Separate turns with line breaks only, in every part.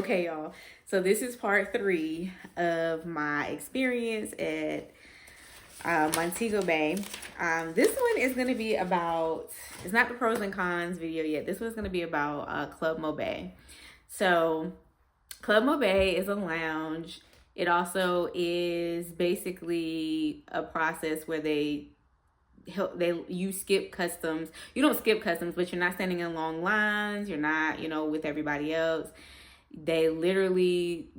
Okay, y'all. So this is part 3 of my experience at Montego Bay. This one is going to be about, it's not the pros and cons video yet. This one's going to be about Club MoBay. So Club MoBay is a lounge. It also is basically a process where you skip customs. You don't skip customs, but you're not standing in long lines. You're not, with everybody else. They literally,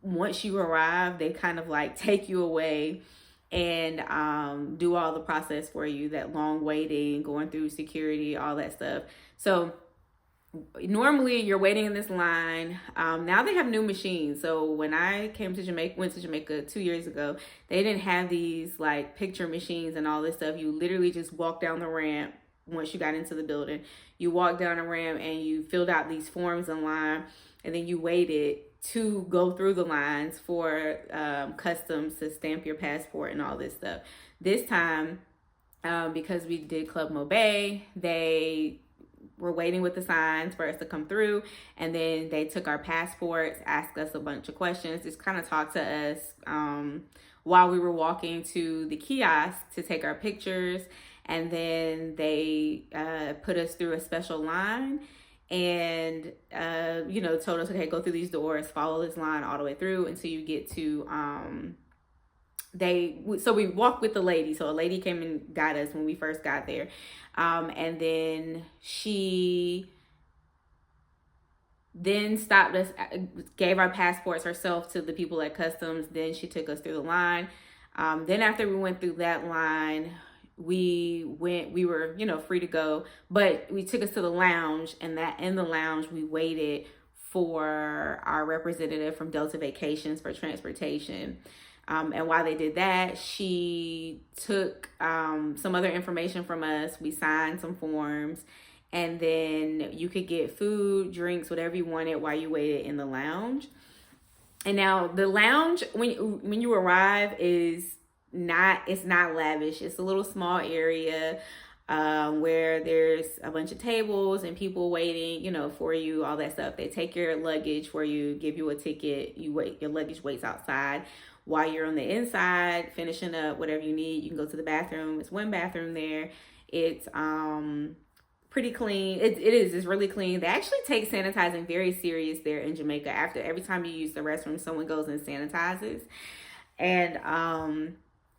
once you arrive, they kind of like take you away and do all the process for you, that long waiting, going through security, all that stuff. So normally you're waiting in this line. Now they have new machines. So when I went to Jamaica 2 years ago, they didn't have these like picture machines and all this stuff. You literally just walk down the ramp. Once you got into the building, you walked down a ramp and you filled out these forms online, and then you waited to go through the lines for customs to stamp your passport and all this stuff. This time, because we did Club MoBay, they were waiting with the signs for us to come through, and then they took our passports, asked us a bunch of questions, just kind of talked to us while we were walking to the kiosk to take our pictures. And then they put us through a special line and, told us, okay, go through these doors, follow this line all the way through until you get to, so we walked with the lady. So a lady came and got us when we first got there. And then she then stopped us, gave our passports herself to the people at customs. Then she took us through the line. Then after we went through that line, we were, free to go, but we took us to the lounge, and that in the lounge, we waited for our representative from Delta Vacations for transportation. And while they did that, she took some other information from us. We signed some forms, and then you could get food, drinks, whatever you wanted while you waited in the lounge. And now the lounge, when you arrive, it's not lavish. It's a little small area where there's a bunch of tables and people waiting, for you, all that stuff. They take your luggage for you, give you a ticket. Your luggage waits outside while you're on the inside finishing up whatever you need. You can go to the bathroom. It's one bathroom there. It's pretty clean. It's really clean. They actually take sanitizing very serious there in Jamaica. After every time you use the restroom, someone goes and sanitizes. And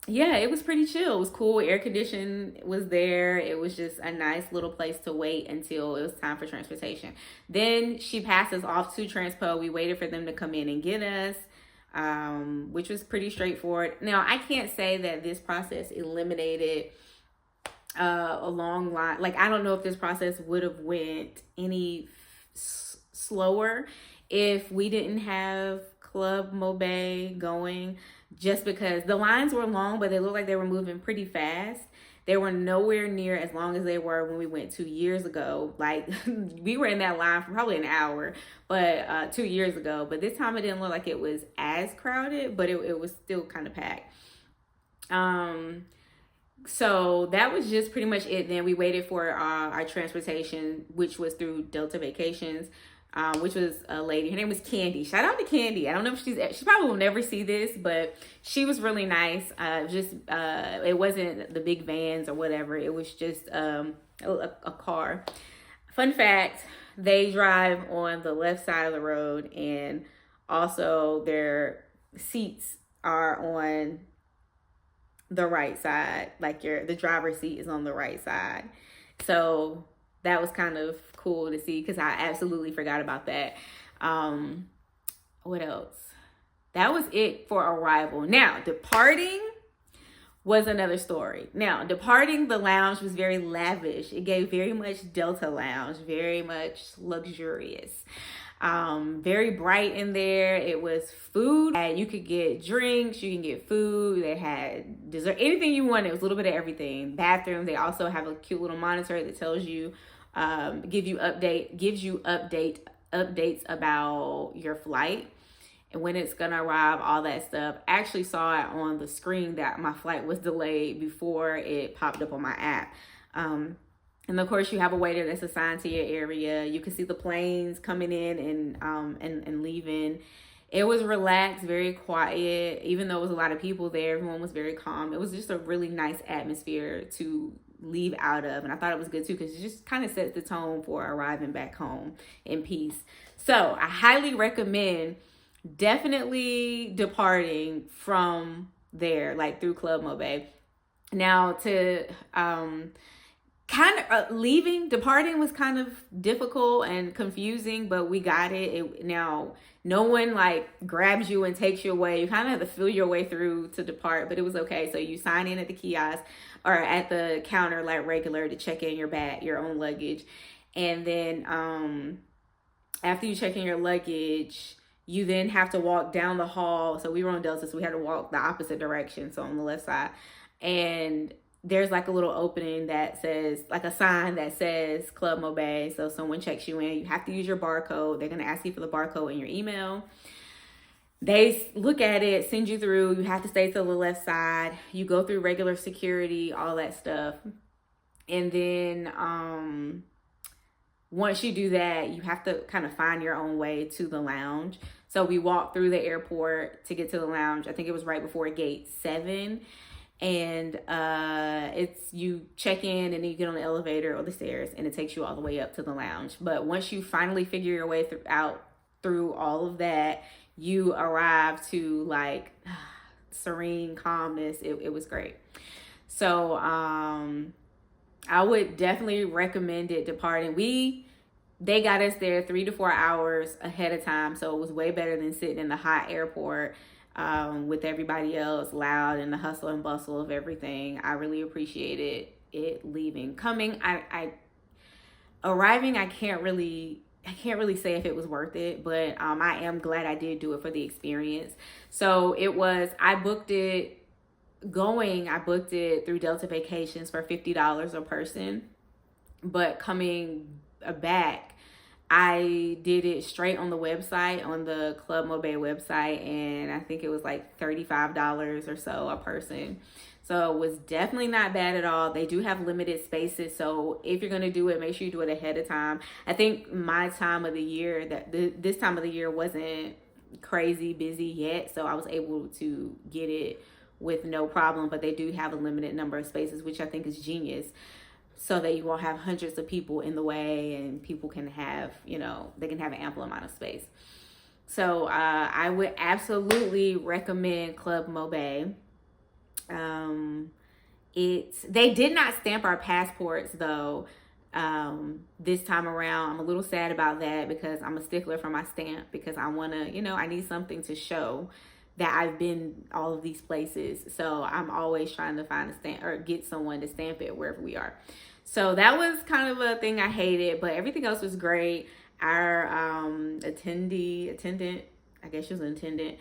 yeah, it was pretty chill. It was cool. Air conditioning was there. It was just a nice little place to wait until it was time for transportation. Then she passed us off to Transpo. We waited for them to come in and get us, which was pretty straightforward. Now, I can't say that this process eliminated a long line. Like, I don't know if this process would have went any slower if we didn't have Club MoBay going, just because the lines were long, but they looked like they were moving pretty fast. They were nowhere near as long as they were when we went 2 years ago. Like, we were in that line for probably an hour, but 2 years ago. But this time it didn't look like it was as crowded, but it was still kind of packed. So that was just pretty much it. Then we waited for our transportation, which was through Delta Vacations, which was a lady. Her name was Candy. Shout out to Candy. I don't know if she probably will never see this, but she was really nice. It wasn't the big vans or whatever. It was just a car. Fun fact, they drive on the left side of the road, and also their seats are on the right side. Like the driver's seat is on the right side. So that was kind of cool to see, because I absolutely forgot about that. What else? That was it for arrival. Now, departing was another story. Now, departing, the lounge was very lavish. It gave very much Delta Lounge, very much luxurious. Very bright in there. It was food. You could get drinks, you can get food. They had dessert, anything you wanted. It was a little bit of everything. Bathroom. They also have a cute little monitor that tells you, gives you updates about your flight and when it's gonna arrive, all that stuff. I actually saw it on the screen that my flight was delayed before it popped up on my app. And of course, you have a waiter that's assigned to your area. You can see the planes coming in and leaving. It was relaxed, very quiet. Even though it was a lot of people there, everyone was very calm. It was just a really nice atmosphere to leave out of. And I thought it was good too, because it just kind of sets the tone for arriving back home in peace. So I highly recommend definitely departing from there, like through Club MoBay. Now to kind of departing was kind of difficult and confusing, but we got it. Now no one like grabs you and takes you away. You kind of have to feel your way through to depart, but it was okay. So you sign in at the kiosk or at the counter like regular to check in your bag, your own luggage. And then after you check in your luggage, you then have to walk down the hall. So we were on Delta, so we had to walk the opposite direction, so on the left side. And there's like a little opening that says, like a sign that says Club MoBay. So someone checks you in, you have to use your barcode. They're going to ask you for the barcode in your email. They look at it, send you through. You have to stay to the left side. You go through regular security, all that stuff. And then once you do that, you have to kind of find your own way to the lounge. So we walked through the airport to get to the lounge. I think it was right before gate 7. And it's, you check in and then you get on the elevator or the stairs and it takes you all the way up to the lounge. But once you finally figure your way through all of that, you arrive to like serene calmness. It was great. So I would definitely recommend it departing. They got us there 3 to 4 hours ahead of time, so it was way better than sitting in the hot airport with everybody else loud and the hustle and bustle of everything. I really appreciated it leaving. Arriving, I can't really say if it was worth it, but I am glad I did do it for the experience. So I booked it through Delta Vacations for $50 a person, but coming back, I did it straight on the website, on the Club MoBay website, and I think it was like $35 or so a person. So it was definitely not bad at all. They do have limited spaces, so if you're going to do it, make sure you do it ahead of time. I think my time of the year, this time of the year wasn't crazy busy yet, so I was able to get it with no problem, but they do have a limited number of spaces, which I think is genius, so that you won't have hundreds of people in the way and people can have, they can have an ample amount of space. So I would absolutely recommend Club MoBay. They did not stamp our passports though this time around. I'm a little sad about that because I'm a stickler for my stamp, because I want to, I need something to show that I've been all of these places. So I'm always trying to find a stamp or get someone to stamp it wherever we are. So that was kind of a thing I hated, but everything else was great. Our attendant, I guess she was an attendant,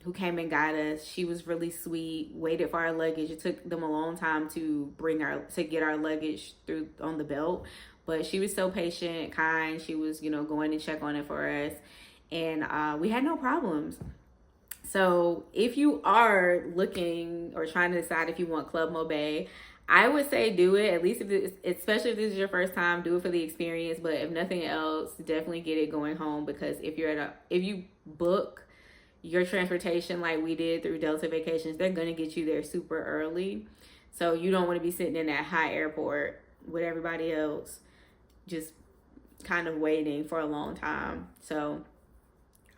who came and got us, she was really sweet, waited for our luggage. It took them a long time to get our luggage through on the belt, but she was so patient, kind. She was, going to check on it for us, and we had no problems. So if you are looking or trying to decide if you want Club MoBay, I would say do it, at least especially if this is your first time, do it for the experience. But if nothing else, definitely get it going home, because if you book your transportation like we did through Delta Vacations, they're going to get you there super early. So you don't want to be sitting in that high airport with everybody else just kind of waiting for a long time. So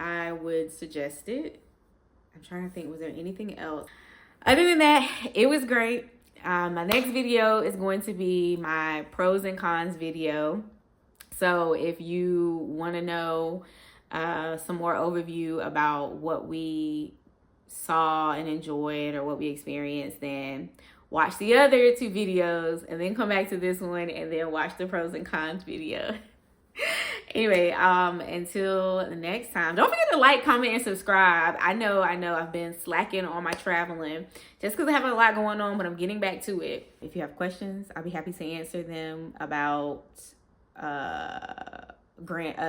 I would suggest it. I'm trying to think, was there anything else? Other than that, it was great. My next video is going to be my pros and cons video. So if you want to know some more overview about what we saw and enjoyed or what we experienced, then watch the other 2 videos and then come back to this one and then watch the pros and cons video. Anyway, until next time, don't forget to like, comment, and subscribe. I know I've been slacking on my traveling just because I have a lot going on, but I'm getting back to it. If you have questions, I'll be happy to answer them about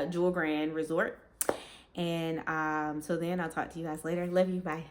Jewel Grand Resort. And so then I'll talk to you guys later. Love you. Bye.